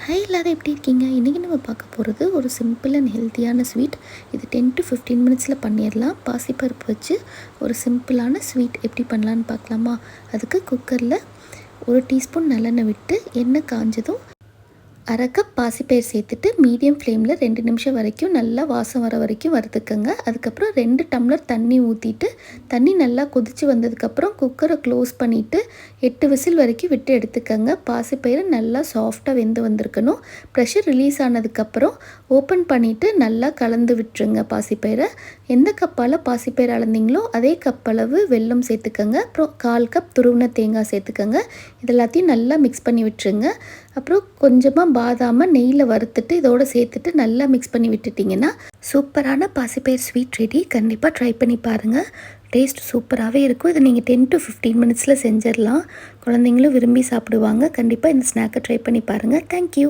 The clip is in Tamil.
ஹாய் எல்லாரும் எப்படி இருக்கீங்க? இன்றைக்கி நம்ம பார்க்க போகிறது ஒரு சிம்பிள் அண்ட் ஹெல்த்தியான ஸ்வீட். இது 10 to 15 மினிட்ஸில் பண்ணிடலாம். பாசிப்பருப்பு வச்சு ஒரு சிம்பிளான ஸ்வீட் எப்படி பண்ணலான்னு பார்க்கலாமா? அதுக்கு குக்கரில் 1 டீஸ்பூன் நல்லெண்ணெய் விட்டு எண்ணெய் காஞ்சதும் அரை கப் பாசிப்பயிர் சேர்த்துட்டு மீடியம் ஃப்ளேமில் 2 நிமிஷம் வரைக்கும் நல்லா வாசம் வர வரைக்கும் வறுத்துக்கங்க. அதுக்கப்புறம் 2 டம்ளர் தண்ணி ஊற்றிட்டு தண்ணி நல்லா கொதித்து வந்ததுக்கப்புறம் குக்கரை க்ளோஸ் பண்ணிவிட்டு 8 விசில் வரைக்கும் விட்டு எடுத்துக்கங்க. பாசிப்பயிறு நல்லா சாஃப்டாக வெந்து வந்திருக்கணும். ப்ரெஷர் ரிலீஸ் ஆனதுக்கப்புறம் ஓப்பன் பண்ணிவிட்டு நல்லா கலந்து விட்டுருங்க. பாசிப்பயிரை எந்த கப்பால் பாசிப்பயிறு அளந்தீங்களோ அதே கப் அளவு வெல்லம் சேர்த்துக்கங்க. அப்புறம் 1/4 கப் துருவின தேங்காய் சேர்த்துக்கங்க. இது எல்லாத்தையும் நல்லா மிக்ஸ் பண்ணி விட்டுருங்க. அப்புறம் கொஞ்சமாக பாதாமை நெய்யில் வறுத்துட்டு இதோடு சேர்த்துட்டு நல்லா மிக்ஸ் பண்ணி விட்டுட்டிங்கன்னா சூப்பரான பாசிப்பயிர் ஸ்வீட் ரெடி. கண்டிப்பாக ட்ரை பண்ணி பாருங்கள். டேஸ்ட் சூப்பராகவே இருக்கும். இதை நீங்கள் 10 to 15 மினிட்ஸில் செஞ்சிடலாம். குழந்தைங்களும் விரும்பி சாப்பிடுவாங்க. கண்டிப்பாக இந்த ஸ்நாக்கை ட்ரை பண்ணி பாருங்கள். தேங்க்யூ.